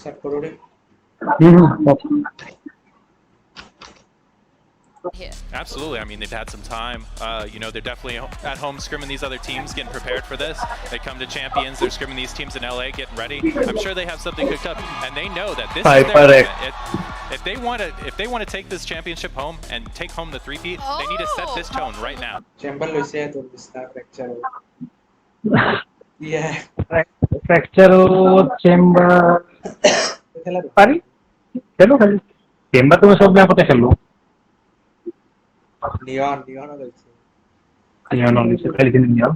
Set करो रे here. Absolutely. I mean, they've had some time. You know, they're definitely at home scrimming these other teams, getting prepared for this. They come to Champions, they're scrimming these teams in LA, getting ready. I'm sure they have something cooked up, and they know that this is their moment. If they want to take this championship home and take home the three-peat, they need to set this tone right now. Chamber lo siya to basta fracture yeah fracture chamber পারি খেলো খালি chamber তুমি সব ব্যাপারে কোথায় খেললো neon হয়েছে নিয়ন only খালি দিন নিয়ন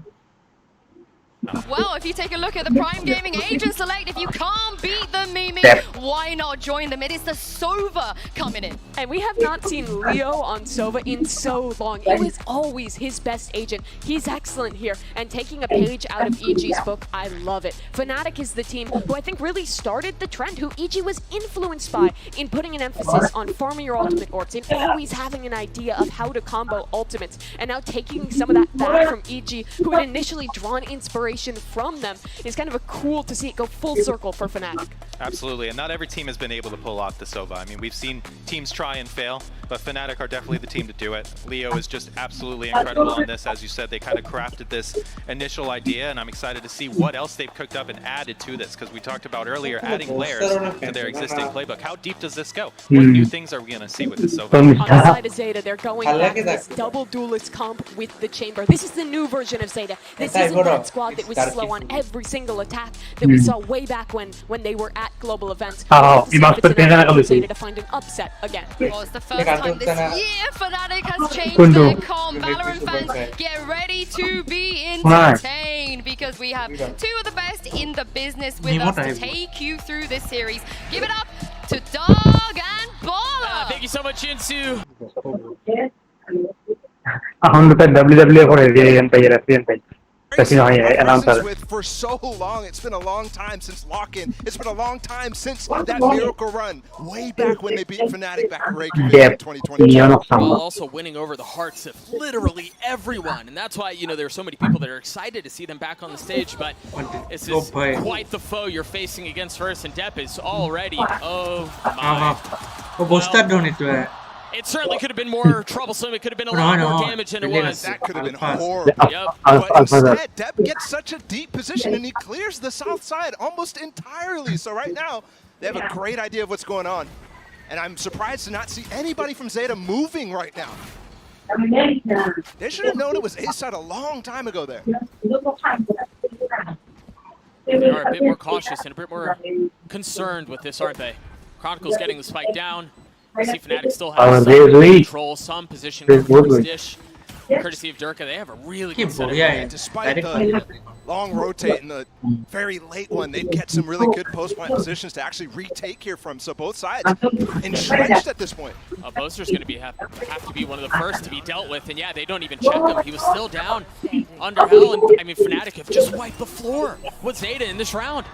Well, if you take a look at the Prime Gaming Agent Select, if you can't beat the Mimi, why not join them? It is the Sova coming in. And we have not seen Leo on Sova in so long. It was always his best agent. He's excellent here. And taking a page out of EG's book, I love it. FNATIC is the team who I think really started the trend, who EG was influenced by in putting an emphasis on farming your ultimate orbs and always having an idea of how to combo ultimates. And now taking some of that back from EG, who had initially drawn inspiration from them, is kind of a cool to see it go full circle for FNATIC. Absolutely, and not every team has been able to pull off the Sova. I mean, we've seen teams try and fail, but FNATIC are definitely the team to do it. Leo is just absolutely incredible on this. As you said, they kind of crafted this initial idea, and I'm excited to see what else they've cooked up and added to this, because we talked about earlier adding layers to their existing playbook. How deep does this go? What new things are we going to see with this Sova? On the side of ZETA, they're going back to this double duelist comp with the chamber. This is the new version of ZETA. This isn't that squad that was slow on every single attack that we saw way back when they were at global events. ZETA to find an upset again. Well, it's the first time this year FNATIC has changed their comp. Valorant fans, get ready to be entertained, because we have two of the best in the business with us to take you through this series. Give it up to Dog and Baller. Thank you so much, Jinsu. এখন তো WWE করে দিয়ে এনপাই with for so long. It's been a long time since lock-in. It's been a long time since that miracle run way back when they beat FNATIC back in Reykjavik in 2022. While also winning over the hearts of literally everyone, and that's why, you know, there are so many people that are excited to see them back on the stage. But this is quite the foe you're facing against first, and Depp is already it certainly could have been more troublesome. It could have been a lot more damage than it was. That could have been horrible. Yep. But instead, Depp gets such a deep position and he clears the south side almost entirely. So right now, they have a great idea of what's going on. And I'm surprised to not see anybody from ZETA moving right now. They should have known it was A-side a long time ago there. They are a bit more cautious and a bit more concerned with this, aren't they? Chronicle's getting the spike down. I see FNATIC still has some control, some position for this dish. Courtesy of Durka, they have a really good setup. Despite the long rotate and the very late one, they'd get some really good post-point positions to actually retake here from. So both sides entrenched at this point. Boaster's going to have to be one of the first to be dealt with, and yeah, they don't even check him. He was still down under hell, and I mean, FNATIC have just wiped the floor with ZETA in this round.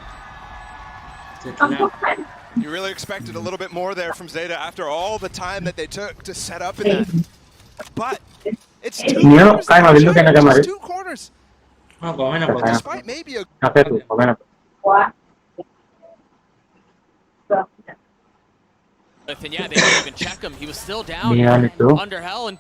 You really expected a little bit more there from ZETA after all the time that they took to set up in that. But it's two corners. Just two corners. Despite maybe a... And yeah, they didn't even check him. He was still down under hell, and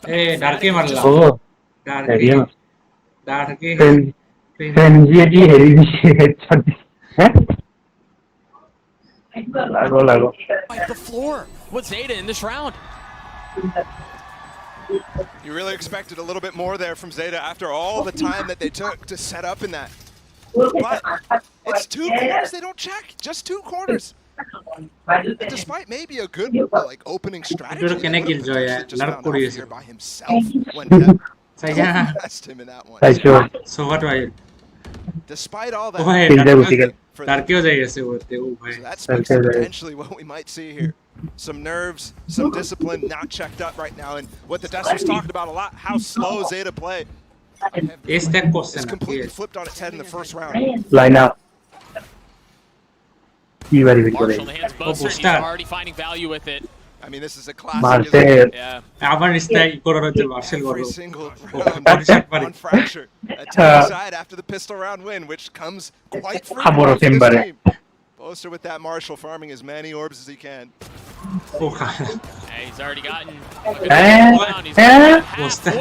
wipe the floor with ZETA in this round. You really expected a little bit more there from ZETA after all the time that they took to set up in that. But it's two corners they don't check. Just two corners. And despite maybe a good opening strategy, just found out here by himself when Depp passed him in that one. So what do I? Despite all that, so that speaks to potentially what we might see here. Some nerves, some discipline not checked up right now, and what the Dust was talking about a lot, how slow ZETA play. It's completely flipped on its head in the first round. Line up. Marshall in the hands of Boaster, he's already finding value with it. I mean, this is a classic. Yeah. Every single round on Fracture. A tie side after the pistol round win, which comes quite frequently for this team. Boaster with that Marshall farming as many orbs as he can. โอ้ค่ะ Hey, he's already gotten. He's Boaster.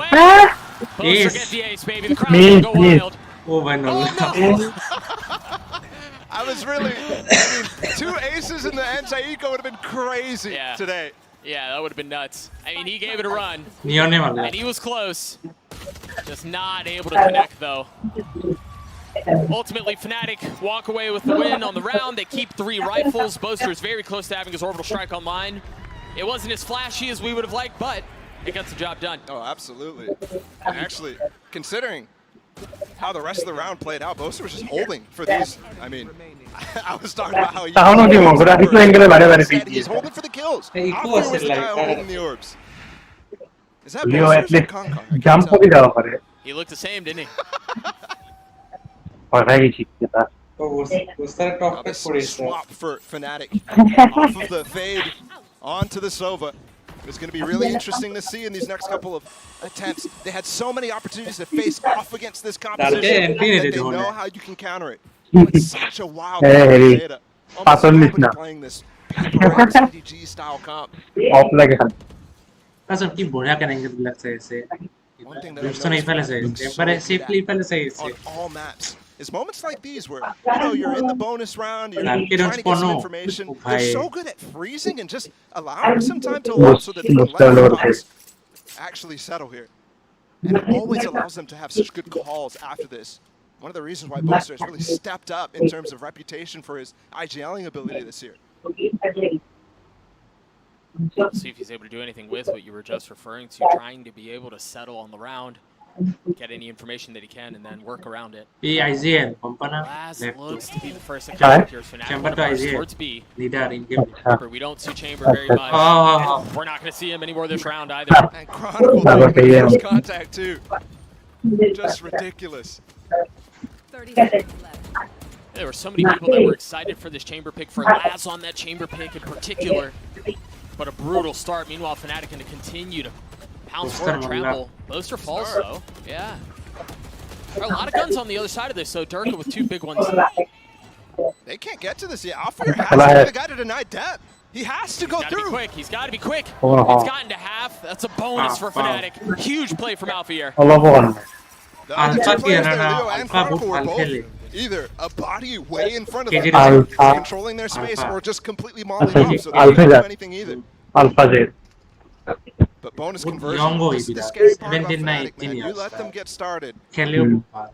Boaster get the ace, baby. The crowd's gonna go wild. โอ้ไปนอนแล้ว I was really, I mean, 2 aces in the end. Saiko would have been crazy Yeah. today. Yeah, that would have been nuts. I mean, he gave it a run, นีออนเนี่ยมาเลย and he was close. Just not able to connect, though. Ultimately, FNATIC walk away with the win on the round. They keep 3 rifles. Boaster is very close to having his orbital strike online. It wasn't as flashy as we would have liked, but it got the job done. Oh, absolutely. And actually, considering how the rest of the round played out, Boaster was just holding for these. I mean, I was talking about how he's holding for the kills. Hey, he Alfie was was the like guy that. holding the orbs. Is that Leo Boaster at or least Concon? I can't jump tell. করে দেওয়া করে He looked the same, didn't he? কথা গেছি এটা তো booster top Now take this করেছে swap for FNATIC off of the fade onto the Sova is going to be really interesting to see in these next couple of attempts. They had so many opportunities to face off against this composition that they know how you can counter it. It's such a wild data. Almost nobody playing this CDG style comp. Of লাগে খালি কারণ কি বড়িয়া connect লাগছে এসে One thing that Houston I've fell noticed aside. looks so But good safely at fell aside. on all maps is moments like these where you're in the bonus round, you're Like, trying to get some no. information. Oh, They're bhai. so good at freezing and just allowing some time to load so that they can let the box actually settle here. And it always allows them to have such good calls after this. One of the reasons why Boaster has really stepped up in terms of reputation for his IGLing ability this year. See if he's able to do anything with what you were just referring to, trying to be able to settle on the round, get any information that he can, and then work around it. এই IGL কোম্পানা Last looks to be the first to Alright. come here. FNATIC Chamber one to of ours IGL. towards B. Leader in game Remember, we don't see Chamber very much. Oh. We're not going to see him anymore this round either. And Chronicle That was making the, first contact too. Just ridiculous. 30 seconds left. There were so many people that were excited for this Chamber pick, for Laz on that Chamber pick in particular. But a brutal start. Meanwhile, FNATIC going to continue to pounce forward and trample. Boaster falls, though. Yeah. There are a lot of guns on the other side of this, so Durka with 2 big ones. They can't get to this yet. Alfir has to be the guy to deny depth. He has to go He's got to be through. quick. He's got to be quick. Oh. It's gotten to half. That's a bonus for Wow. FNATIC. Huge play from Alfir. অল্প করে The other two Alpha players killer there, na, Leo and Alpha Chronicle, were both both Alpha. either a body way in front of KJ them, Alpha. controlling their space, Alpha. or just completely mauling Alpha. up, so they Alpha can't that. do anything either. Alpha Z But bonus Good conversion, young boy, this is the Vida. scary part about 17, FNATIC, 19 man. You years. let them get started, খেলেও খুব ভালো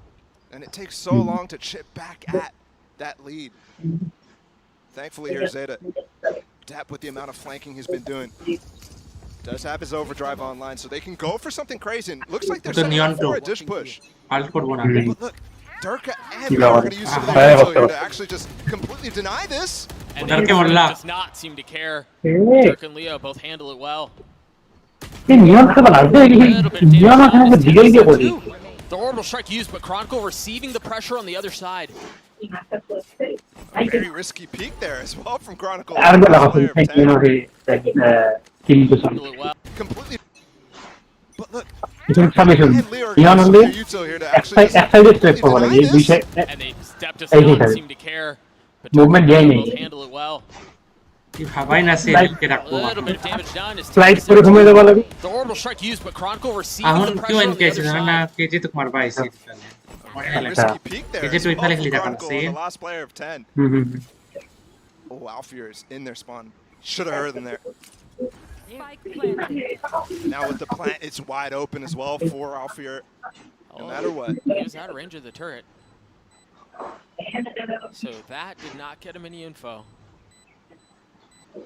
and it takes so long to chip back at that lead. Thankfully, here's ZETA. Dap with the amount of flanking he's been doing. Does have his overdrive online, so they can go for something crazy. And looks like they're The setting neon up for a too. dish push. পাল্ট করবো না But look, Durka and You Leo know are it. going to use some of Ah. their util Yeah, here to actually just completely deny this. And Durka Durka wala. does not seem to care. A Durka and Leo both handle it well. নিয়ন খেলা লাগবে A little bit of neon damage খেলা done. It's দিকে দিকে 10 করি too. The orbital strike used, but Chronicle receiving the pressure on the other side. A very risky peek there as well from Chronicle. আর গলা First player of হচ্ছে 10. YONO হে কিন্তু Handle it well. Completely. But look, এখানে submission and Leo are neon going to হলে use their util here to actually এক just সাইডে strap completely করব লাগে deny এই দুই this. Side And they step does Hey, not hey. seem to care. But Movement Durka and gain. Leo both handle it well. কি ভাবাই না সে Slide. K A রাখবো little bit of damage done. It's slide 10 করে ঘুমিয়ে দেওয়া লাগে The orbital strike used, but Chronicle receiving এখন the Q pressure N on কে the আছে other জানা না side. কে যে তোমার ভাই সে A risky peek there Is it as with well Felix from Lida Chronicle, Garcia? the last player of 10. Hmm hmm Oh, Alfir is in their spawn. Should have heard them there. Spike planted. Now with the plant, it's wide open as well for Alfir. No matter what. He was out of range of the turret. So that did not get him any info.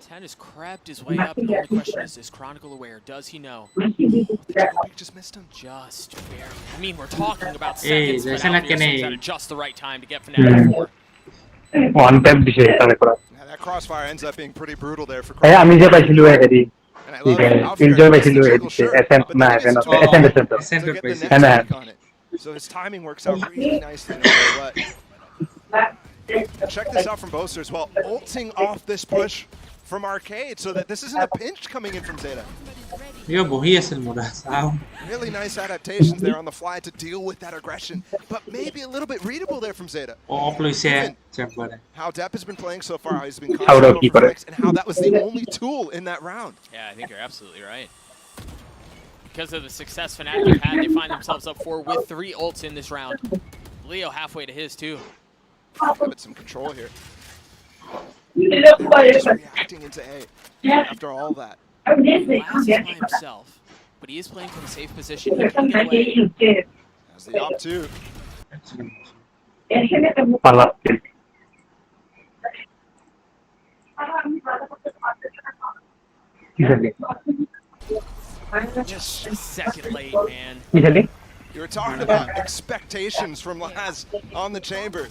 10 has crept his way up, and the only question is Chronicle aware? Does he know? The Jungle Peak just missed him. Just barely. I mean, we're talking about Hey, seconds, but there's Alfir an Akane. seems at just the right time to get FNATIC 4. One tap দিছে তাহলে করা Now that crossfire ends up being pretty brutal there for এই আমি Chronicle. যে পাইছিল হেডি And I ঠিক love আছে Alfir enjoy gets পাইছিল the হেডি jiggle shirt, SM but না then SM it's too SM long centre to Center get the place. next And peek on it. So his timing works out really nicely no matter what. And check this out from Boaster as well. Ulting off this push from Arcade so that this isn't a pinch coming in from ZETA. Io bohies el muda, sao? Really nice adaptations there on the fly to deal with that aggression, but maybe a little bit readable there from ZETA. O ploise chamber. How Depp has been playing so far, how he's been How constant keeper. over and how that was the only tool in that round. Yeah, I think you're absolutely right. Because of the success Fnatic have had, they find themselves up 4 with 3 ults in this round. Leo halfway to his too. But some control here. They're just reacting into A after all that. Laz is by himself, but he is playing from a safe position. He can get away. As the op 2. Pala. Easily. Just a second late, man. Easily. You were talking about expectations from Laz on the chamber.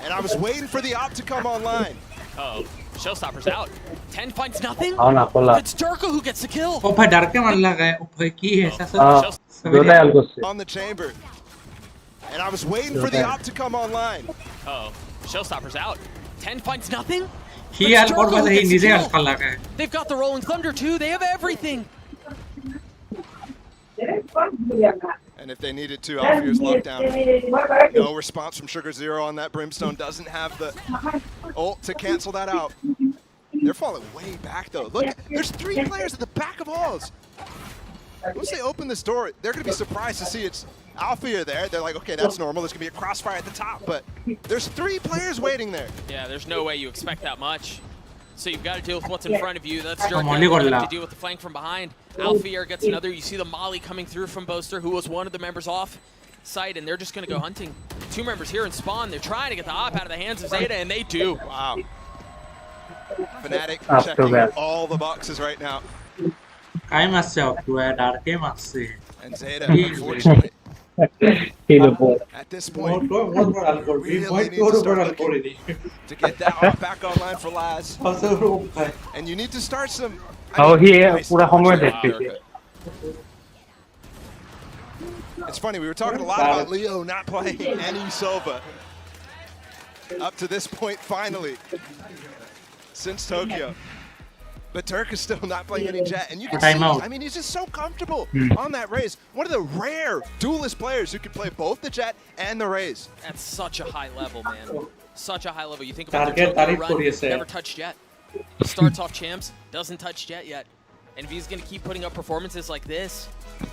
And I was waiting for the op to come online. Uh-oh. Showstopper's out. 10 finds nothing? Avana kolla. It's Durka who gets the kill. O bhai dar ke man laga o bhai ki hai aisa Dota algo se. On the chamber. And I was waiting for the op to come online. Uh-oh. Showstopper's out. 10 finds nothing? He al kor bas hi nije al kal laga hai. They've got the Rolling Thunder too. They have everything. And if they needed to, Alfier's lockdown. No response from Sugar Zero on that. Brimstone doesn't have the ult to cancel that out. They're falling way back though. Look, there's 3 players at the back of halls. Once they open this door, they're going to be surprised to see it's Alfier there. They're like, okay, that's normal. There's going to be a crossfire at the top, but there's 3 players waiting there. Yeah, there's no way you expect that much. So you've got to deal with what's in front of you. That's Durka Molly Gorilla. to deal with the flank from behind. Alfier gets another. You see the molly coming through from Boaster, who was one of the members off site, and they're just going to go hunting. 2 members here in spawn. They're trying to get the op out of the hands of ZETA, and they do. Wow. Fnatic Up to checking that. all the boxes right now. Kai mas se tu hai dar ke mas se. And ZETA, unfortunately, at this point, really need to start looking to get that op back online for Laz. And you need to start some... How he pura homework Wow. देखते It's funny, we were talking a lot about Leo not playing any Sova. Up to this point, finally, since Tokyo. But Turk is still not playing any Jet, and you can see, Timeout. I mean, he's just so comfortable on that Raze. One of the rare duelist players who can play both the Jet and the Raze. That's such a high level, man. Such a high level. You think about Target the Tokyo tarif run, koriye se. never touched Jet. He starts off champs, doesn't touch Jet yet. And if he's going to keep putting up performances like this,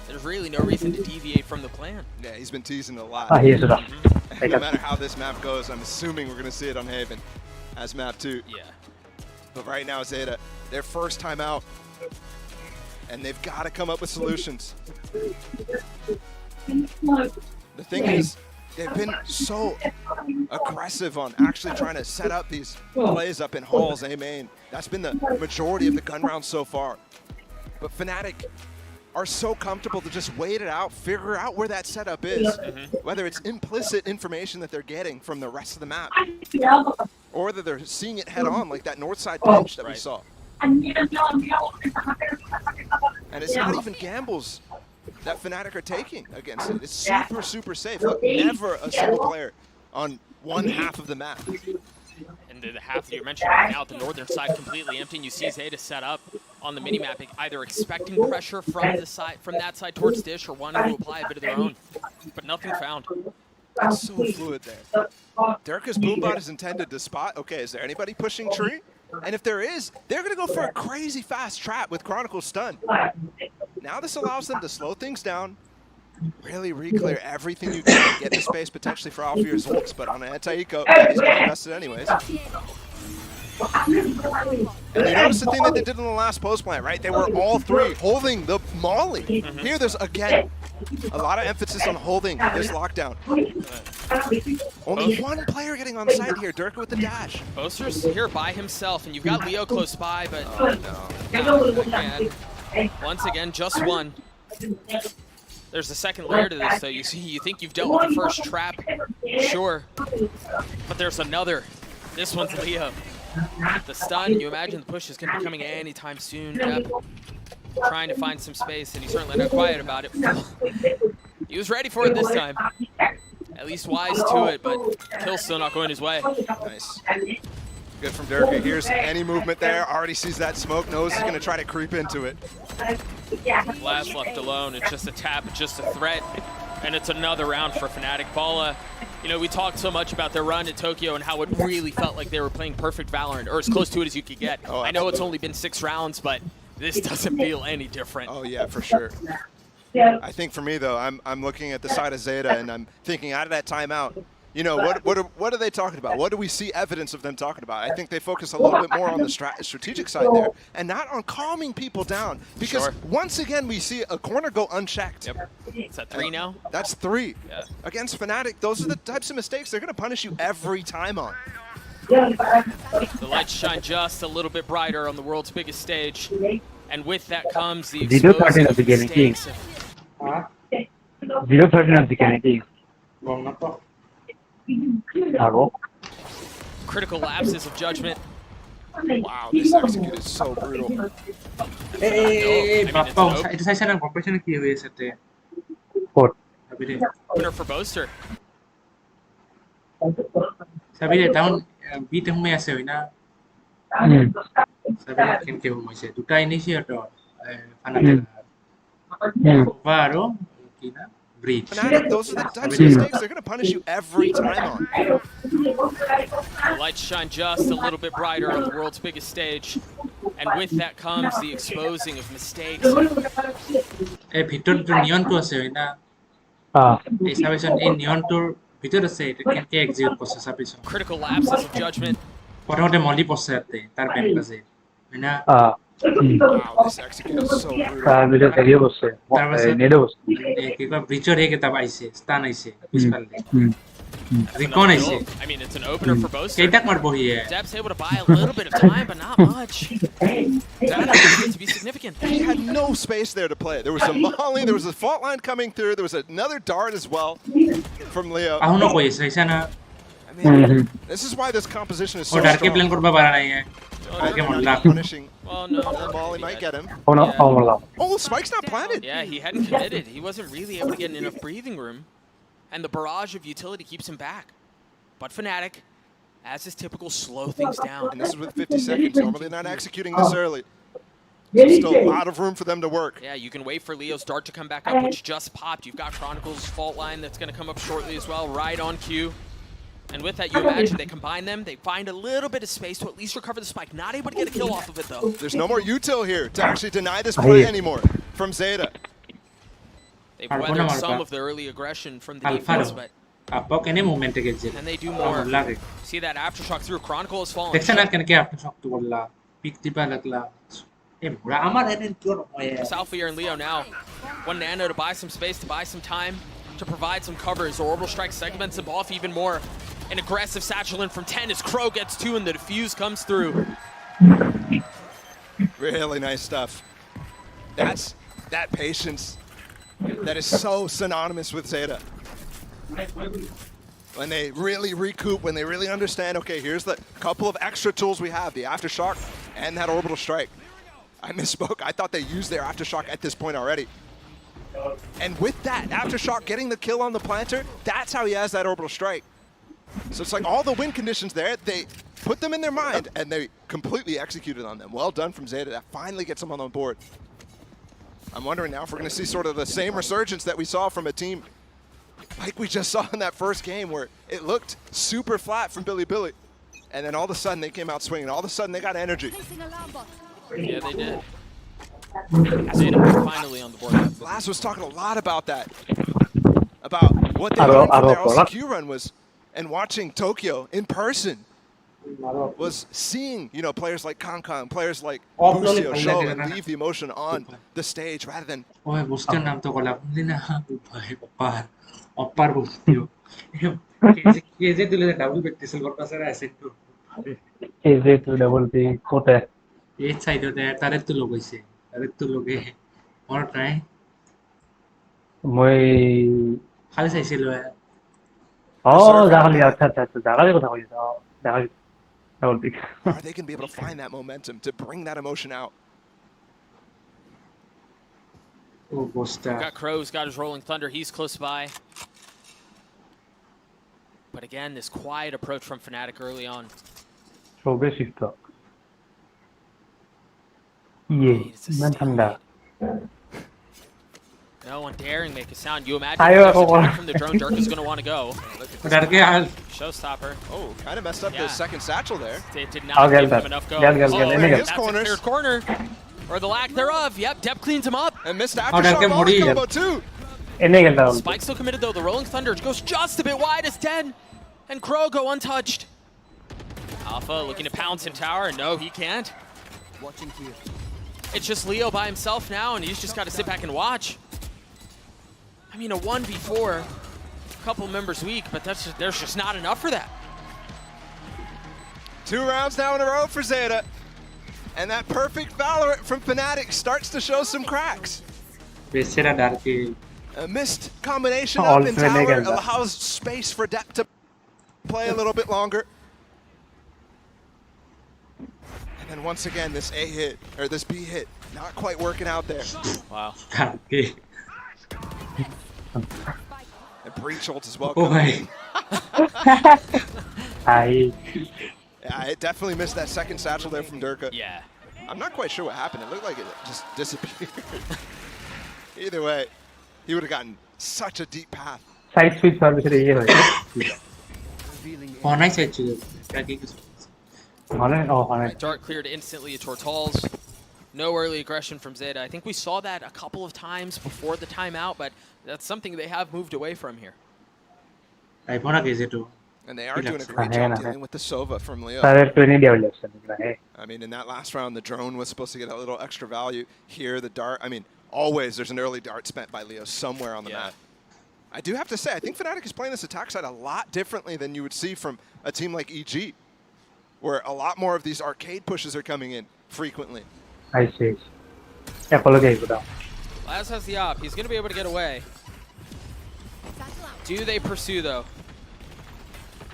there's really no reason to deviate from the plan. Yeah, he's been teasing a lot. He sudah. No matter how this map goes, I'm assuming we're going to see it on Haven as map 2. Yeah. But right now, ZETA, their first time out, and they've got to come up with solutions. The thing is, they've been so aggressive on actually trying to set up these plays up in halls, A main. That's been the majority of the gun rounds so far. But Fnatic are so comfortable to just wait it out, figure out where that setup is, whether it's implicit information that they're getting from the rest of the map, or that they're seeing it head on, like that north side pinch that we saw. And it's not even gambles that Fnatic are taking against it. It's super, super safe. Look, never a single player on one half of the map. And the half that you mentioned right now, the northern side completely empty, and you see ZETA set up on the minimap, either expecting pressure from the side, from that side towards Dish, or wanting to apply a bit of their own, but nothing found. It's so fluid there. Durka's boombot is intended to spot, okay, is there anybody pushing tree? And if there is, they're going to go for a crazy fast trap with Chronicle's stun. Now this allows them to slow things down, really re-clear everything you can, get the space potentially for Alfier's ults, but on an anti-eco, he's going to invest it anyways. And you notice the thing that they did in the last post plant, right? They were all 3 holding the molly. Here there's, again, a lot of emphasis on holding this lockdown. Only 1 player getting on site here, Durka with the dash. Boaster's here by himself, and you've got Leo close by, but again, once again, just 1. There's a second layer to this, though. You see, you think you've dealt with the first trap, sure, but there's another. This one's Leo. The stun, you imagine the push is going to be coming anytime soon. Yep. Trying to find some space, and he's certainly not quiet about it. He was ready for it this time. At least wise to it, but kill's still not going his way. Nice. Good from Durka. Here's any movement there. Already sees that smoke, knows he's going to try to creep into it. Last left alone, it's just a tap, it's just a threat, and it's another round for FNATIC. Balla, you know, we talked so much about their run to Tokyo and how it really felt like they were playing perfect Valorant, or as close to it as you could get. I know it's only been 6 rounds, but this doesn't feel any different. Oh yeah, for sure. I think for me though, I'm looking at the side of ZETA and I'm thinking out of that timeout, you know, what are they talking about? What do we see evidence of them talking about? I think they focus a little bit more on the strategic side there and not on calming people down. Because once again, we see a corner go unchecked. Yep. Is that 3 now? That's 3. Yeah. Against FNATIC, those are the types of mistakes they're going to punish you every time on. The lights shine just a little bit brighter on the world's biggest stage. And with that comes the 0-13 of the game. mistakes. 0-13 of the game. Critical lapses of judgment. Wow, this execute is so brutal. Bapak, itu saya senang professional kieu sete. 4. Tapi deh, Winner for Boaster. tapi deh tahun beat yang mai ase hoina. Tapi kan kieu mai se. Duta initiator FNATIC. Baru kina breach. FNATIC, those are the types of mistakes they're going to punish you every time on. The lights shine just a little bit brighter on the world's biggest stage. And with that comes the exposing of mistakes. ভিতর তো নিয়ন তো আছে না এই submission এই নিয়ন তোর ভিতর আছে এটা কেনকে এক্সিকিউট করছে submission Critical lapses of judgment. প্রথমতে মলি পড়ছে আতে তার ব্যাংক আছে না Wow, this execute is so brutal. দুটো সেরিও বসছে নেডে বসছে কি কয় ব্রিচর হেকে তা পাইছে স্থান আইছে পিছপালে রিকন আইছে I mean, it's an opener for Boaster. কেইটাক মারবো হিয়ে Deb's able to buy a little bit of time, but not much. That needs to be significant. He had no space there to play. There was a molly, there was a fault line coming through, there was another dart as well from Leo. আহুনো কইছে আইছানা I mean, this is why this composition is ও so ডারকে plan strong. করবা পারা নাই ডারকে Malla Punishing. Well, no, Molly might get him. Oh, Spike's not planted. Yeah, he hadn't committed. He wasn't really able to get enough breathing room. And the barrage of utility keeps him back. But FNATIC, as is typical, slow things down. And this is with 50 seconds. Normally not executing this early. There's still a lot of room for them to work. Yeah, you can wait for Leo's dart to come back up, which just popped. You've got Chronicles' fault line that's going to come up shortly as well, right on cue. And with that, you imagine they combine them, they find a little bit of space to at least recover the spike. Not able to get a kill off of it, though. There's no more util here to actually deny this play anymore from ZETA. They've weathered some of the early aggression from the defense, but... আপক এনে মোমেন্টে গেছে And they do more. লাগে See that aftershock through. Chronicle has fallen. দেখছেন না কেনকে আপনি শক্ত করলা পিক দিবা লাগলা এ বুড়া আমার এনে কি হয় Salfier and Leo now. 1 nano to buy some space, to buy some time, to provide some cover as Orbital Strike segments him off even more. An aggressive satchel in from 10 as Crow gets 2 and the defuse comes through. Really nice stuff. That's that patience that is so synonymous with ZETA. When they really recoup, when they really understand, okay, here's the couple of extra tools we have, the Aftershock and that Orbital Strike. I misspoke. I thought they used their Aftershock at this point already. And with that Aftershock getting the kill on the planter, that's how he has that Orbital Strike. So it's like all the win conditions there, they put them in their mind and they completely executed on them. Well done from ZETA. That finally gets them on the board. I'm wondering now if we're going to see sort of the same resurgence that we saw from a team like we just saw in that first game where it looked super flat from Billy. And then all of a sudden they came out swinging. All of a sudden they got energy. Yeah, they did. ZETA was finally on the board. Laz was talking a lot about that. About what they learned from their LCQ run was, and watching Tokyo in person, was seeing, you know, players like Kankan, players like Busio show and leave the emotion on the stage rather than... ওই booster নাম তো গলা বুঝলি না ভাই অপার অপার বুস্টিও কেজে দিলে ডাবল প্র্যাকটিসল করতেছে না অ্যাসেট টু কেজে তো ডাবল পি কোটে এই সাইডতে তারে তো লোক হইছে তারে তো লোকে মনে নাই মই খালি চাইছিল জাগালি আচ্ছা জাগালি কথা কইছো জাগালি double P Or they can be able to find that momentum to bring that emotion out. ও booster Got Crow's got his Rolling Thunder. He's close by. But again, this quiet approach from FNATIC early on. শোবে shift ইয়ে মান ঠান্ডা No one daring make a sound. You imagine Ayo, if there's ako. attack from the drone, Dirk is going to want to go. डर के हाल Showstopper. Oh, kind of messed up Yeah. the second satchel there. It did I'll not get give that. him enough go. Get, Oh, any his that's a corners. clear corner. Or the lack thereof. Yep, Depp cleans him up. And missed Dark aftershock and volley Mori. combo too. Spike still committed though. The Rolling Thunder goes just a bit wide as 10. And Crow go untouched. Alpha looking to pounce in tower. No, he can't. Watching here. It's just Leo by himself now, and he's just got to sit back and watch. I mean, a 1v4, a couple members weak, but there's just not enough for that. 2 rounds now in a row for ZETA. And that perfect Valorant from FNATIC starts to show some cracks. बेचेरा डर के A missed combination All up in three tower negative. allows space for Depp to play a little bit longer. And then once again, this A hit, or this B hit, not quite working out there. Wow. डर के And breach ult as well. O coming भाई in. Hi. Yeah, it definitely missed that second satchel there from Durka. Yeah. I'm not quite sure what happened. It looked like it just disappeared. Either way, he would have gotten such a deep path. Side switch service ये हो Revealing होना ही चाहिए क्या की Honor? Oh, honor. Right, Dart cleared instantly to Tortals. No early aggression from ZETA. I think we saw that a couple of times before the timeout, but that's something they have moved away from here. I phone कैसे तो And they are doing a Relax. great Ahe, job ahe. dealing with the Sova from Leo. Sir, 20 development है. I mean, in that last round, the drone was supposed to get a little extra value. Here, the dart, I mean, always there's an early dart spent by Leo somewhere on the Yeah. map. I do have to say, I think FNATIC is playing this attack side a lot differently than you would see from a team like EG, where a lot more of these arcade pushes are coming in frequently. I see. Yeah, follow guys, go down. Laz has the op. He's going to be able to get away. Do they pursue, though?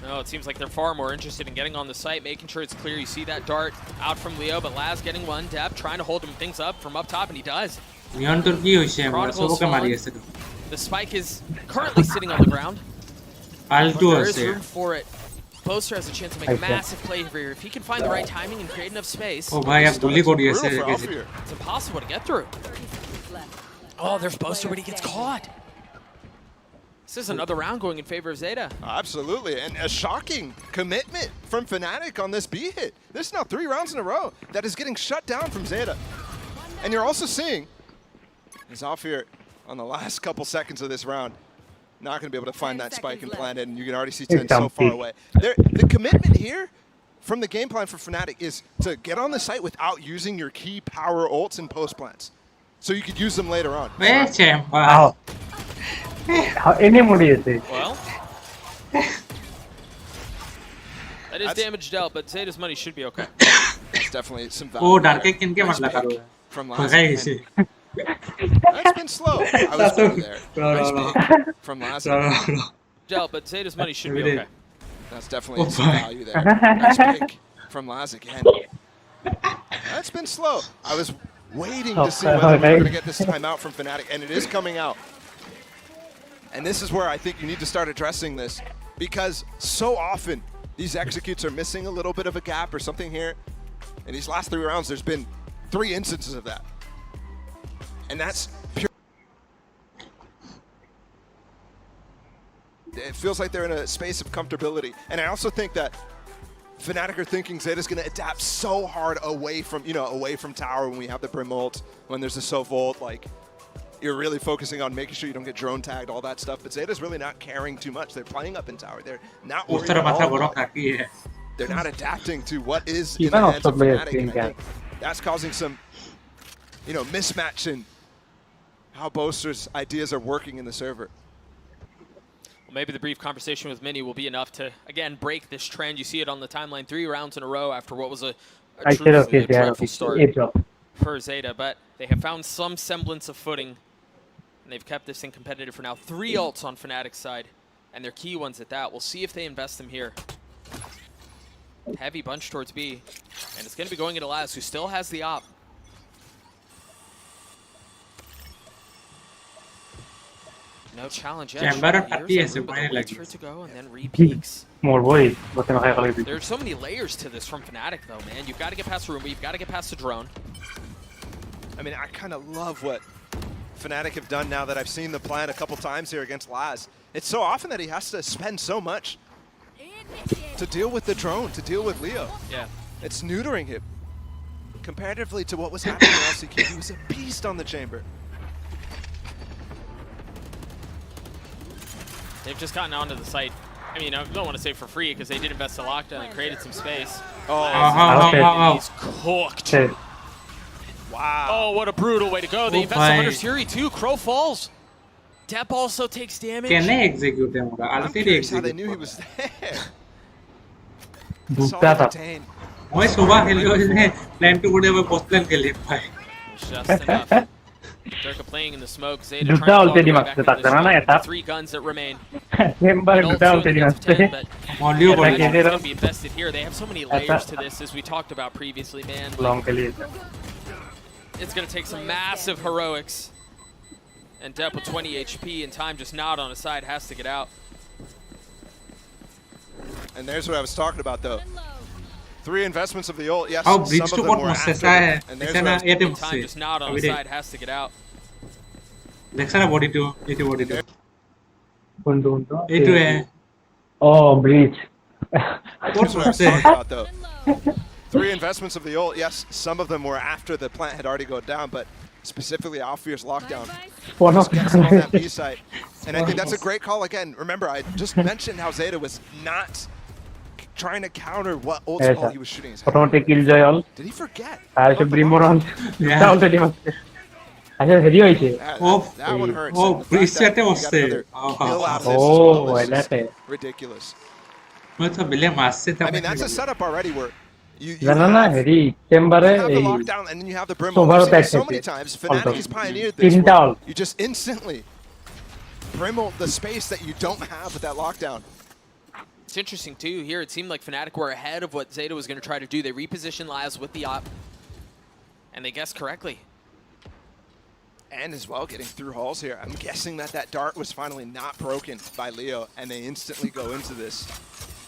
No, it seems like they're far more interested in getting on the site, making sure it's clear. You see that dart out from Leo, but Laz getting one. Depp trying to hold him things up from up top, and he does. नियन तो की होइছে हमरा Chronicles सबके मारी fallen. আছে The spike is currently sitting on the ground. Alto But there is আছে room for it. Boaster has a chance to make a massive play here. If he can find the right timing and create enough space, ओ भाई अब गुल्ली कोडी Brutal আছে for कैसे Alfir. it's impossible to get through. Oh, there's Boaster, but he gets caught. This is another round going in favor of ZETA. Absolutely, and a shocking commitment from FNATIC on this B hit. This is now 3 rounds in a row that is getting shut down from ZETA. And you're also seeing, is Alfir on the last couple seconds of this round, not going to be able to find that spike and plant it, and you can already see 10 so far away. The commitment here from the game plan for FNATIC is to get on the site without using your key power ults and post plants. So you could use them later on. Way charm How? How any mood is it? Well, that is damage dealt, but ZETA's money should be okay. That's definitely some value. ओ डर के there. किनके Nice मतलब pick करो from हो last गए again. इसे That's been slow. I was with you there. Nice pick from last. Dealt, but ZETA's money should be okay. That's definitely Oh, some boy. value there. Nice pick from Laz again. That's been slow. I was waiting to see whether we were going to get this timeout from FNATIC, and it is coming out. And this is where I think you need to start addressing this, because so often these executes are missing a little bit of a gap or something here. In these last 3 rounds, there's been 3 instances of that. And that's pure. It feels like they're in a space of comfortability. And I also think that FNATIC are thinking ZETA's going to adapt so hard away from, away from tower when we have the Brim ult, when there's a Sov ult, like, you're really focusing on making sure you don't get drone tagged, all that stuff. But ZETA's really not caring too much. They're playing up in tower. They're not उस worried तरह at माथा all. बड़ा काटी है They're not adapting to what is in Even the hands of also players FNATIC. think And I that. think that's causing some, mismatch in how Boaster's ideas are working in the server. Well, maybe the brief conversation with Mini will be enough to, again, break this trend. You see it on the timeline 3 rounds in a row after what was a I said truthfully okay, a they are dreadful okay. start It's up. for ZETA, but they have found some semblance of footing, and they've kept this thing competitive for now. 3 ults on FNATIC's side, and they're key ones at that. We'll see if they invest them here. Heavy bunch towards B, and it's going to be going into Laz, who still has the op. No challenge yet. Chamber Here's अट्टी a ऐसे little bit बढ़ने of waits लगी। for it to go, and then re-peaks. More boys. But then I have There's so many layers to this from FNATIC, though, man. You've got to get past the room, but you've got to get past the drone. I mean, I kind of love what FNATIC have done now that I've seen the plan a couple times here against Laz. It's so often that he has to spend so much to deal with the drone, to deal with Leo. Yeah. It's neutering him. Comparatively to what was happening in LCQ, he was a beast on the chamber. They've just gotten onto the site. I mean, I don't want to say for free because they did invest a lockdown and created some space. He's cooked. Wow. Oh, what a brutal way to go. They invest under Suri too. Crow falls. Depp also takes damage. Can they execute him? I'm curious how they knew he was there. डूबता था मैं सुबह खेल रहा हूँ plan to गुडे में post plan खेल रहा है Just enough. Durka playing in the smoke. Zeta Duta trying to ulti walk back dimaksud into tak this na fight. eta. 3 guns that remain. Member An ult duta to ulti against dimaksud 10, but Molly Fnatic body is going to be invested here. They have so many layers to this, as we talked about previously, man. long ke liye It's going to take some massive heroics. And Depp with 20 HP and time just not on his side has to get out. And there's what I was talking about, though. 3 investments of the ult. Yes, How some bridge of to them what were must after. say And there's what I was And time just not on his side has to get out. देखा ना body to itu body to undu undu itu है oh breach That's what I was talking about, though. 3 investments of the ult. Yes, some of them were after the plant had already gone down, but specifically Alfear's lockdown. one of Gets on that B site. And I think that's a great call again. Remember, I just mentioned how Zeta was not trying to counter what ult he was shooting his head. automatic killjoy all Did he forget? R say brimor all duta ulti dimaksud আচ্ছা হেরি হইছে That one hurts. oh And the fact bridge that से he मस्त got है another kill out of this as well is just ridiculous. मैं तो बिल्ले मास से I mean, that's a setup already where you না না হেরি চেম্বারে have the এই lockdown and then you have the brim. Sovar I've seen it so attack many hচ্ছে times. FNATIC has pioneered this. তিনটা where all You just instantly brim ult the space that you don't have with that lockdown. It's interesting too. Here it seemed like Fnatic were ahead of what Zeta was going to try to do. They repositioned Laz with the op, and they guessed correctly. And as well, getting through halls here. I'm guessing that that dart was finally not broken by Leo, and they instantly go into this.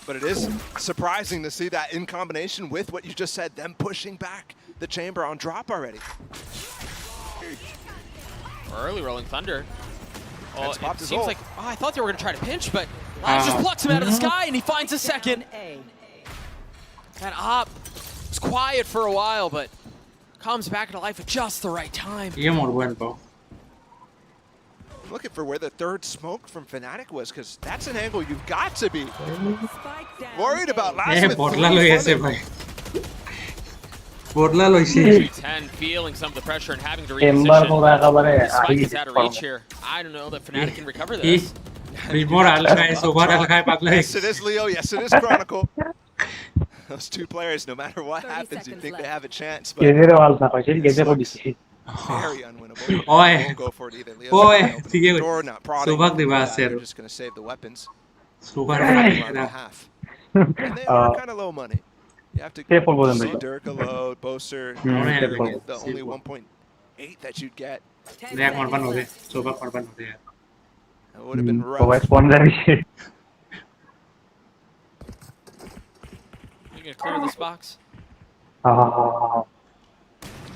But it is surprising to see that in combination with what you just said, them pushing back the chamber on drop already. Early rolling thunder. Oh, That's popped it his seems ult. like I thought they were going to try to pinch, but Laz just plucks him out of the sky, and he finds a second. That op was quiet for a while, but comes back into life at just the right time. ये मोड़ बन पाओ Looking for where the third smoke from FNATIC was, because that's an angle you've got to be worried about. Last ये with बोतला लो 3 ऐसे funded. भाई बोतला लो इसे 10 feeling some of the pressure and having to chamber reposition. পুরো একেবারে This spike is out of reach here. I don't know that Fnatic can recover ये this. Remote अलग है सुबह अलग है पगला है Yes, it is Leo. Yes, it is Chronicle. Those 2 players, no matter what happens, you think they have a chance, but কেজের ওয়াল না কইছিল কেজে কো দিছি very unwinnable. Oi. Won't go for it either. Leo's Oi. not gonna open Sige. the door, not prodding. Subak di ba, sir? They're just going to save the weapons. सुबह Around the half. And they are kind of low money. You have to Safe for both of them, see right? Durka load, Boaster, safe for the only 1.8 that you'd get. Rack मोड़ बन हो गए सुबह मोड़ बन हो गया That would have been তো rough. স্পন্সর দিছে You going to clear this box?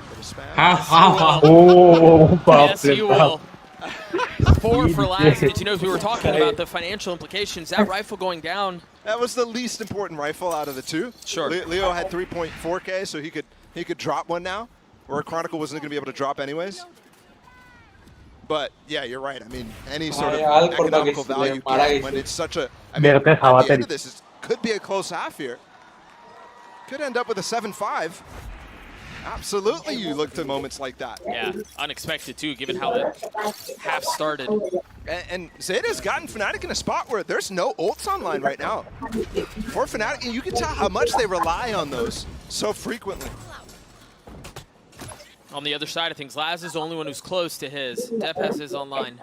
Bit of spam. हाँ हाँ हाँ ও বাপ Yes, রে you বাপ will. 4 for Laz. Did you know we were talking about the financial implications? That rifle going down. That was the least important rifle out of the 2. Sure. Leo had 3.4K, so he could drop one now, where Chronicle wasn't going to be able to drop anyways. But yeah, you're right. I mean, any sort of economical value gain when it's such a. I mean, at the end of this, it could be a close half here. Could end up with a 7-5. Absolutely, you look to moments like that. Yeah, unexpected too, given how the half started. And Zeta's gotten FNATIC in a spot where there's no ults online right now. For FNATIC, you can tell how much they rely on those so frequently. On the other side of things, Laz is the only one who's close to his. Depp has his online.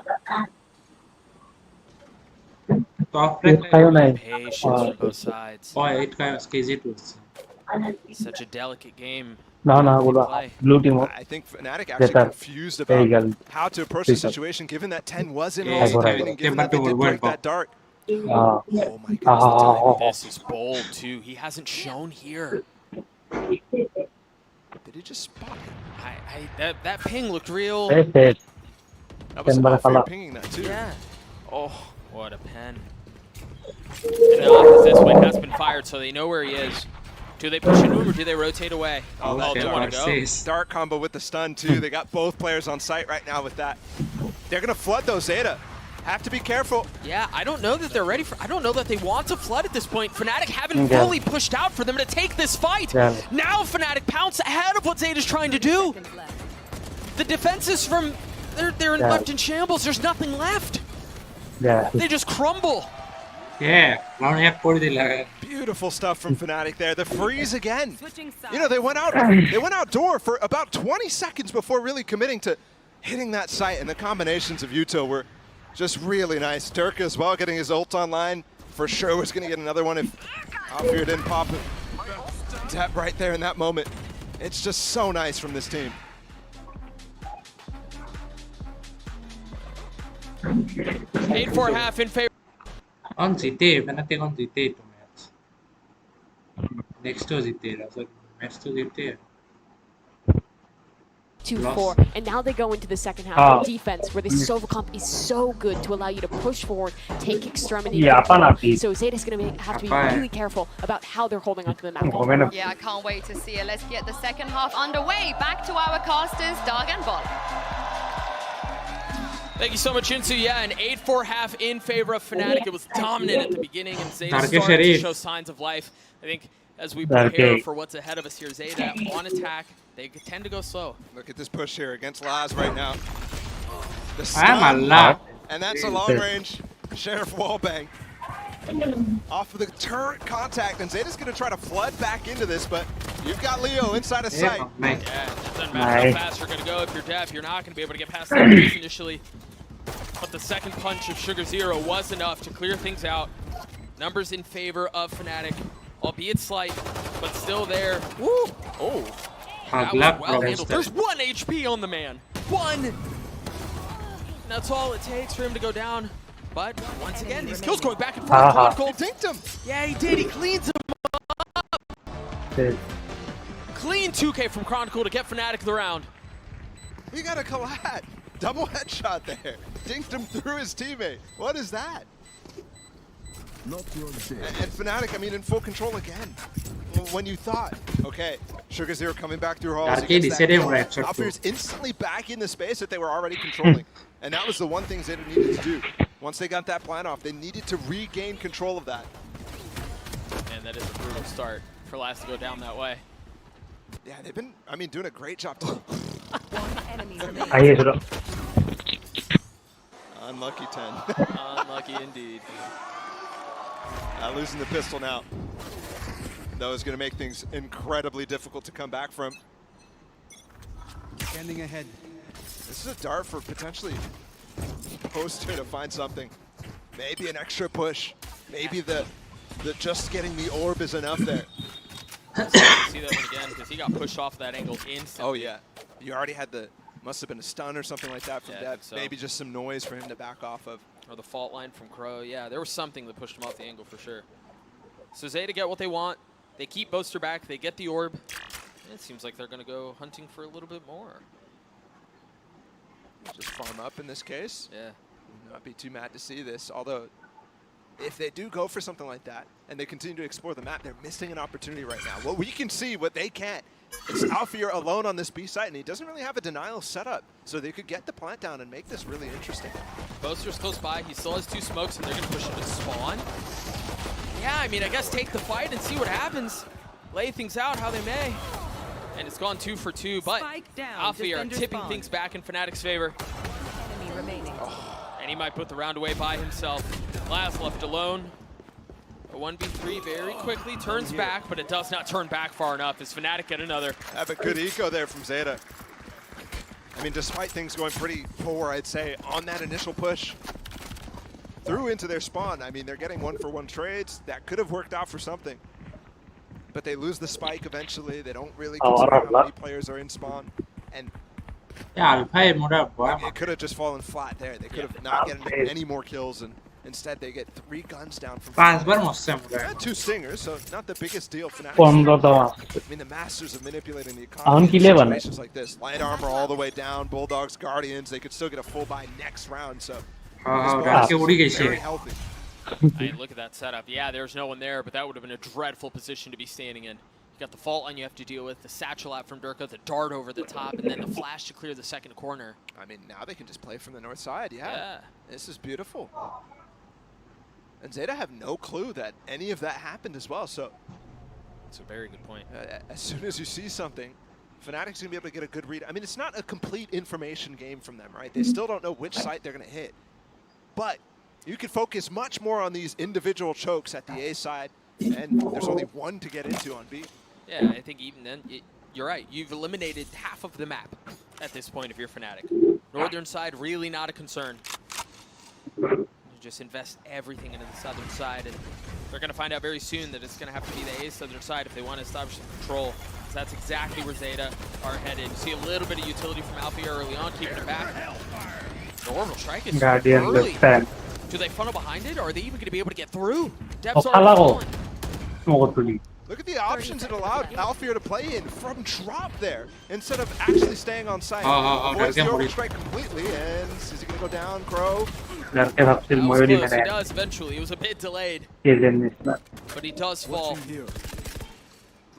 Top frag তাইও নাই Patience from both sides. और 8 का स्केजी टू Such a delicate game. না না বলো blue team I think FNATIC actually Zeta. confused There you about go. how to approach the Zeta. situation, given that 10 was in Yeah, all Zeta. timing, and given that they did break that dart. Oh my goodness. This is bold too. He hasn't shown here. Did he just spot him? that ping looked real. เฮ้ยเสร็จ That was Then Alfir Bala. pinging that too. Yeah. Oh, what a pen. And the opposite wing has been fired, so they know where he is. Do they push into him or do they rotate away? Oh, Oh, they want to go. Dart combo with the stun too. They got both players on site right now with that. They're gonna flood those ZETA. Have to be careful. Yeah, I don't know that they're ready for. I don't know that they want to flood at this point. FNATIC haven't Yeah. fully pushed out for them to take this fight. Yeah. Now FNATIC pounce ahead of what ZETA's trying to do. The defenses from they're Yeah. left in shambles. There's nothing left. Yeah. They just crumble. Yeah, round hack করে দিলা Beautiful stuff from FNATIC there. The freeze again. You know, they went outdoor for about 20 seconds before really committing to hitting that site, and the combinations of Yuto were just really nice. Turk as well getting his ult online. For sure was going to get another one if Alfir didn't pop it. Tap right there in that moment. It's just so nice from this team. 8-4 half in favor. on জিতে FNATIC on জিতে তো match নেক্সটও জিতে রাজা match তো জিতে 2-4, and now they go into the second half of defense where the Sova comp is so good to allow you to push forward, take extremity. Yeah, Apanapi. So Zeta's going to have to be Apa. really careful about how they're holding onto the map. ผมไม่นะ Yeah, I can't wait to see it. Let's get the second half underway. Back to our casters, Dag and Bol. Thank you so much, Insu. Yeah, an 8-4 half in favor of FNATIC. It was dominant at the beginning, and Zeta Darke started to Sharif. show signs of life. I think as we Darke. prepare for what's ahead of us here, Zeta on attack, they tend to go slow. Look at this push here against Laz right now. The I'm a stun, lot. and that's a long-range Sheriff wallbang. Off of the turret contact, and Zeta's going to try to flood back into this, but you've got Leo inside of sight. Yeah, it doesn't matter how Nice. fast you're going to go. If you're deaf, you're not going to be able to get past that base initially. But the second punch of Sugar Zero was enough to clear things out. Numbers in favor of FNATIC, albeit slight, but still there. Woo! Oh, that was Luck, well bro. handled. There's 1 HP on the man. 1! That's all it takes for him to go down. But once again, these kills going back and forth. Chronicle Dinked him. Yeah, he did. He cleans him. เสร็จ Clean 2K from Chronicle to get FNATIC the round. He got a collat. Double headshot there. Dinked him through his teammate. What is that? Not your day. And FNATIC, I mean, in full control again. When you thought, okay, Sugar Zero coming back through halls. Darke he gets that decided kill. on that shot Alfir's instantly back in the space that they were already controlling. And that was the one thing Zeta needed to do. Once they got that plan off, they needed to regain control of that. And that is a brutal start for Last to go down that way. Yeah, they've been, I mean, doing a great job too. ไอ้เหี้ยสุด Unlucky 10. Unlucky indeed. Losing the pistol now. That was going to make things incredibly difficult to come back from. Scanning ahead. This is a dart for potentially Poster to find something. Maybe an extra push. Maybe the just getting the orb is enough there. See that one again because he got pushed off that angle instantly. Oh yeah, you already had the, must have been a stun or something like that from Yeah, I Dev. think so. Maybe just some noise for him to back off of. Or the fault line from Crow. Yeah, there was something that pushed him off the angle for sure. So Zeta get what they want. They keep Boaster back. They get the orb. It seems like they're going to go hunting for a little bit more. Just farm up in this case. Yeah. Not be too mad to see this. Although, if they do go for something like that and they continue to explore the map, they're missing an opportunity right now. Well, we can see what they can't. It's Alfir alone on this B site, and he doesn't really have a denial set up, so they could get the plant down and make this really interesting. Boaster's close by. He still has 2 smokes, and they're going to push him to spawn. Yeah, I mean, I guess take the fight and see what happens. Lay things out how they may. And it's gone 2 for 2, but Alfir tipping things back in FNATIC's favor. And he might put the round away by himself. Last left alone. A 1v3 very quickly turns back, but it does not turn back far enough as FNATIC get another. Have a good eco there from Zeta. I mean, despite things going pretty poor, I'd say, on that initial push through into their spawn, I mean, they're getting 1-for-1 trades. That could have worked out for something. But they lose the spike eventually. They don't really consider how many players are in spawn. And Yeah, Alpha মোরা it could have just fallen flat there. They could have not gotten any more kills, and Instead, they get 3 guns down from 5 bar Fnatic. মরছে আমরা And 2 stingers, so not the biggest deal. Fnatic. 15 দেওয়া I mean, the masters of manipulating the এখন economy কি in level? situations like this. Light armor all the way down, Bulldogs, Guardians. They could still get a full buy next round. So ডাকে উড়ি গেছে very healthy. Hey, look at that setup. Yeah, there's no one there, but that would have been a dreadful position to be standing in. You got the fault line you have to deal with, the satchel out from Durka, the dart over the top, and then the flash to clear the second corner. I mean, now they can just play from the north side. Yeah. This is beautiful. And Zeta have no clue that any of that happened as well. So That's a very good point. As soon as you see something, Fnatic's going to be able to get a good read. I mean, it's not a complete information game from them, right? They still don't know which site they're going to hit. But you can focus much more on these individual chokes at the A side, and there's only one to get into on B. Yeah, I think even then, you're right. You've eliminated half of the map at this point if you're Fnatic. Northern side, really not a concern. You just invest everything into the southern side, and they're going to find out very soon that it's going to have to be the A southern side if they want to establish some control. So that's exactly where Zeta are headed. You see a little bit of utility from Alfie early on, keeping it back. The orbital strike is Guardian early. left hand. Do they funnel behind it, or are they even going to be able to get through? Depth's already fallen. Smoke tuloy. Look at the options it allowed Alfear to play in from drop there instead of actually staying on site. Avoids the overstrike completely, and is he going to go down, Crow? Darke ভাবছিল That was Mayuri close. He মেরে does eventually. It was a bit delayed, কেজেন নিসনা but he does fall.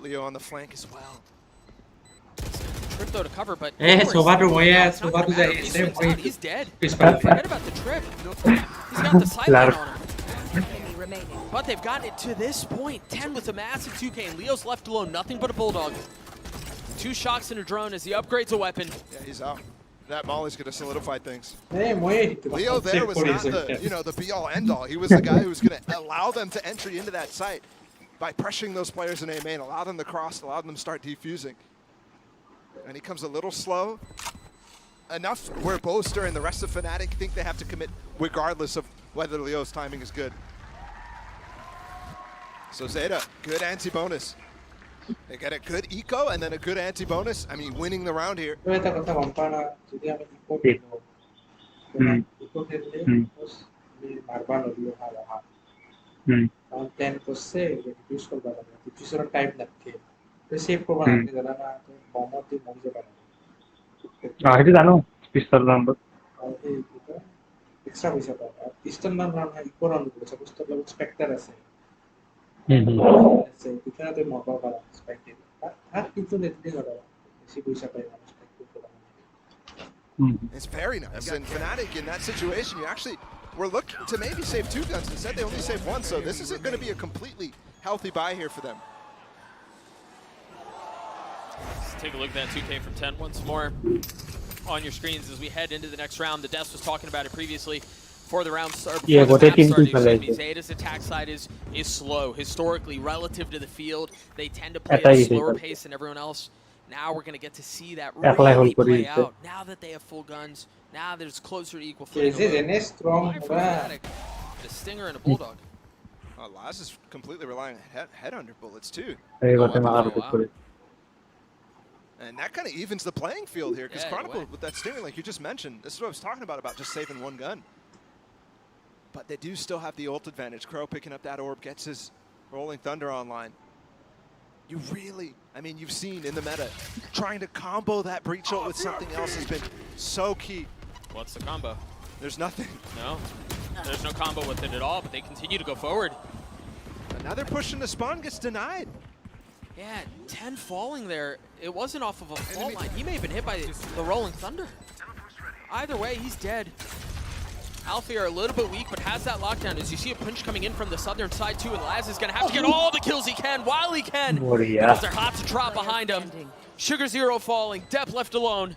Leo on the flank as well. Trip though to cover, but সোভাটো ময়ে it's not সোভাটো gonna যায় matter. এসে He's মই out. He's dead. পিছপাল Forget about the trip. He's got the sideline on him. But they've gotten it to this point. 10 with a massive 2K, and Leo's left alone. Nothing but a bulldog. 2 shocks and a drone as he upgrades a weapon. Yeah, he's out. That Molly's going to solidify things. ময়ে Leo there was not the, the be-all, end-all. He was the guy who was going to allow them to entry into that site by pressuring those players in A main, allow them to cross, allow them to start defusing. And he comes a little slow. Enough where Boaster and the rest of Fnatic think they have to commit regardless of whether Leo's timing is good. So Zeta, good anti-bonus. They get a good eco and then a good anti-bonus. I mean, winning the round here. এটা কথা গম পা না যদি আমি eco ঠিক। Eco দিলে হুম। মারবা নদিও হারা হুম কারণ 10 করছে রিডিউস করবা না রিডিউসের টাইম লাগবে তো সেভ করবা না আপনি জানা না বমত দিয়ে মরে যাবে এটা জানো পিস্তল নাম্বার এই এক্সট্রা পয়সা পাবা পিস্টল নাম না ইকো রান করেছে পিস্টল লেভেল স্পেক্টার আছে আছে এখানে তো মরবা পারা স্পেক্টার আর কিছু নেটলি করা বেশি পয়সা পাই না স্পেক্টার করা It's very nice. And Fnatic in that situation, you actually were looking to maybe save 2 guns. Instead, they only saved 1. So this isn't going to be a completely healthy buy here for them. Let's take a look at that 2K from 10 once more on your screens as we head into the next round. The Death was talking about it previously. Before the round started, before the map started, Zeta's attack side is slow. Historically, relative to the field, they tend to play at a slower pace than everyone else. Now we're going to get to see that really play out. Now that they have full guns, now that it's closer to equal footing. For Fnatic, the Stinger and a Bulldog. Laz is completely relying on headhunter bullets too. And that kind of evens the playing field here because Chronicle with that Stinger, like you just mentioned, this is what I was talking about just saving 1 gun. But they do still have the ult advantage. Crow picking up that orb, gets his Rolling Thunder online. You really, I mean, you've seen in the meta, trying to combo that breach ult with something else has been so key. What's the combo? There's nothing. No, there's no combo with it at all, but they continue to go forward. Another push into spawn gets denied. Yeah, 10 falling there. It wasn't off of a fault line. He may have been hit by the Rolling Thunder. Either way, he's dead. Alfie are a little bit weak, but has that lockdown. As you see a punch coming in from the southern side too, and Laz is going to have to get all the kills he can while he can. Because they're hot to drop behind him. Sugar Zero falling, Depp left alone.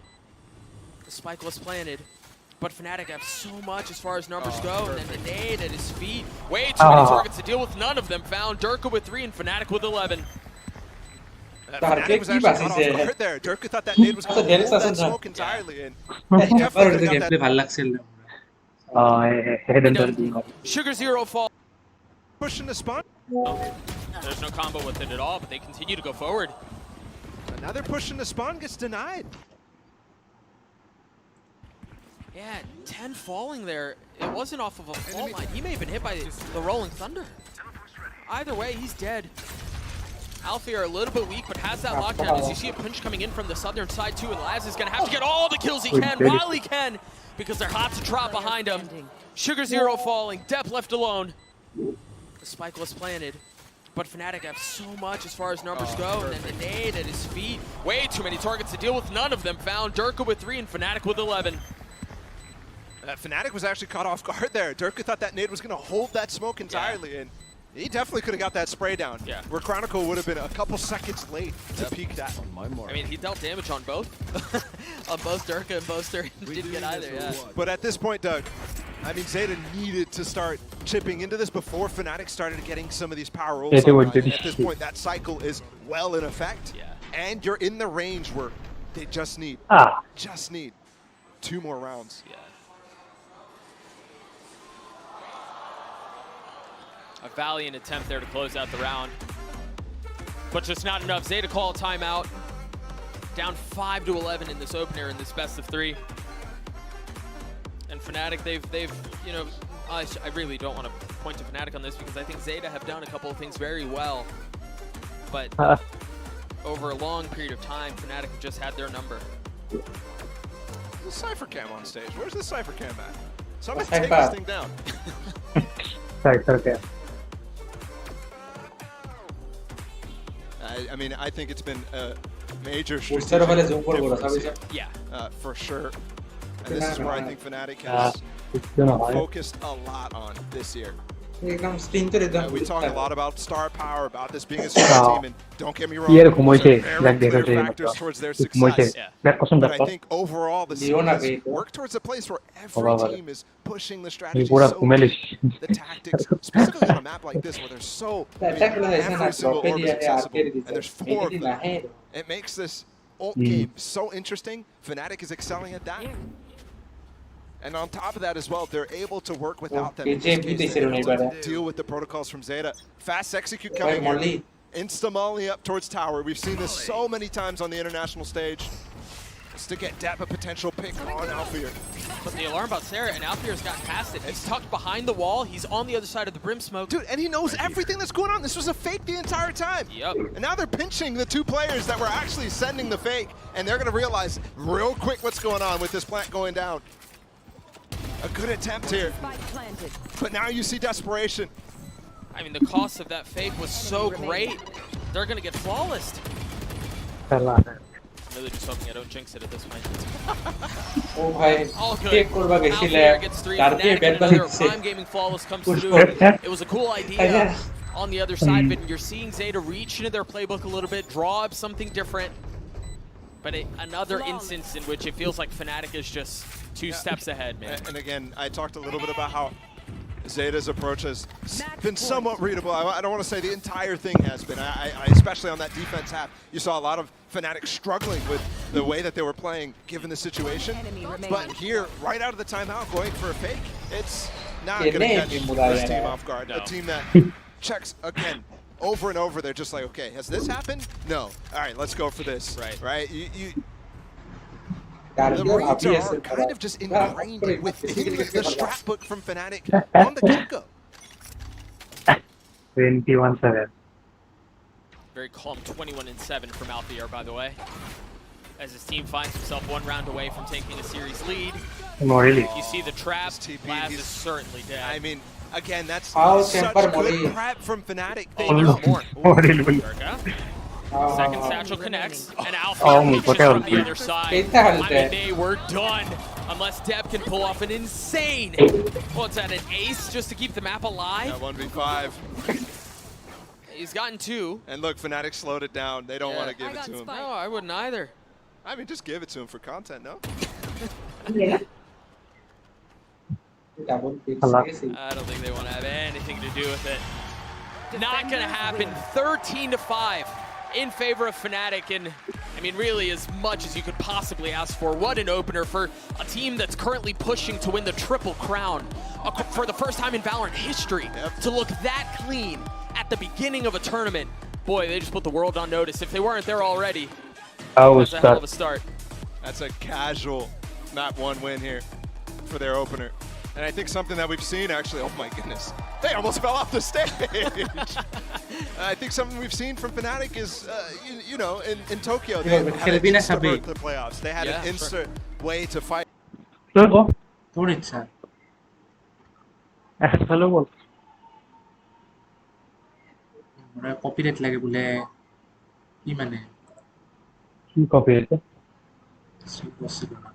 The spike was planted, but Fnatic have so much as far as numbers go, and then the nade at his feet. Way too many targets to deal with, none of them found. Durka with 3 and Fnatic with 11. Fnatic was actually caught off guard there. Durka thought that nade was going to hold that smoke entirely, and he definitely got that. ভাল লাগছিল Sugar Zero fall. Push into spawn. There's no combo with it at all, but they continue to go forward. Another push into spawn gets denied. Yeah, 10 falling there. It wasn't off of a fault line. He may have been hit by the Rolling Thunder. Either way, he's dead. Alfie are a little bit weak, but has that lockdown. As you see a punch coming in from the southern side too, and Laz is going to have to get all the kills he can while he can, because they're hot to trot behind him. Sugar Zero falling, Depp left alone. The spike was planted, but FNATIC have so much as far as numbers go, and then the nade at his feet. Way too many targets to deal with, none of them found. Durka with 3 and FNATIC with 11. FNATIC was actually caught off guard there. Durka thought that nade was going to hold that smoke entirely, and he definitely could have got that spray down. Yeah. Where Chronicle would have been a couple seconds late to peek that. I mean, he dealt damage on both. On both Durka and Boaster. He didn't get either, yeah. But at this point, Doug, I mean, ZETA needed to start chipping into this before FNATIC started getting some of these power rolls. At this point, that cycle is well in effect. Yeah. And you're in the range where they just need 2 more rounds. Yeah. A valiant attempt there to close out the round, but just not enough. ZETA call a timeout. Down 5-11 in this opener in this best of 3. And FNATIC, they've you know, I really don't want to point to FNATIC on this because I think ZETA have done a couple of things very well, but over a long period of time, FNATIC have just had their number. There's a Cypher Cam on stage. Where's the Cypher Cam at? Somebody take this thing down. Cypher Cam. I mean, I think it's been a major For sure. And this is where I think FNATIC has focused a lot on this year. We talk a lot about star power, about this being a super team, and don't get me wrong, there are very clear factors towards their success. But I think overall the team has worked towards a place where every team is pushing the strategy so deep, the tactics, specifically on a map like this where there's so every single orb is accessible, and there's 4 of them. It makes this ult game so interesting. FNATIC is excelling at that. And on top of that as well, they're able to work without them. In this case, they're able to deal with the protocols from ZETA. Fast execute coming in. Insta-molly up towards tower. We've seen this so many times on the international stage. Just to get Depp a potential pick on Alfear. But the alarm about Sarah, and Alfear's gotten past it. He's tucked behind the wall. He's on the other side of the brim smoke. Dude, and he knows everything that's going on. This was a fake the entire time. Yep. And now they're pinching the 2 players that were actually sending the fake. And they're going to realize real quick what's going on with this plant going down. A good attempt here, but now you see desperation. I mean, the cost of that fake was so great. They're going to get flawless. I'm really just hoping I don't jinx it at this point. All good. Alfear gets 3. Another Prime Gaming flawless comes through. It was a cool idea on the other side, but you're seeing ZETA reach into their playbook a little bit, draw up something different. But another instance in which it feels like FNATIC is just 2 steps ahead, man. And again, I talked a little bit about how ZETA's approach has been somewhat readable. I don't want to say the entire thing has been. I especially on that defense half, you saw a lot of FNATIC struggling with the way that they were playing given the situation. But here, right out of the timeout, going for a fake, it's not going to catch this team off guard. A team that checks, again, over and over. They're just like, okay, has this happened? No. All right, let's go for this. Right? The reads are kind of just ingrained within the strat book from FNATIC on the get-go. 21-7. Very calm 21-7 from Alfear, by the way. As his team finds himself 1 round away from taking a series lead. You see the trap, Laz is certainly dead. I mean, again, that's such good prep from FNATIC. Oh, there's more. Second satchel connects, and Alfear from the other side. I mean, they were done. Unless Depp can pull off an insane, what's that, an ace just to keep the map alive? Yeah, 1v5. He's gotten 2. And look, FNATIC slowed it down. They don't want to give it to him. No, I wouldn't either. I mean, just give it to him for content, no? I don't think they want to have anything to do with it. Not going to happen. 13-5 in favor of FNATIC, and I mean, really as much as you could possibly ask for. What an opener for a team that's currently pushing to win the Triple Crown for the first time in Valorant history. To look that clean at the beginning of a tournament. Boy, they just put the world on notice. If they weren't there already, that's a hell of a start. That's a casual map 1 win here. for their opener. And I think something that we've seen actually, oh my goodness, they almost fell off the stage. I think something we've seen from FNATIC is, you know, in Tokyo, they had an instant road to the playoffs. They had an instant way to fight. তোর ইচ্ছা এখন ভালো বল মানে copyright লাগে বলে কি মানে কি কপি হয়েছে কিছু বলছিল না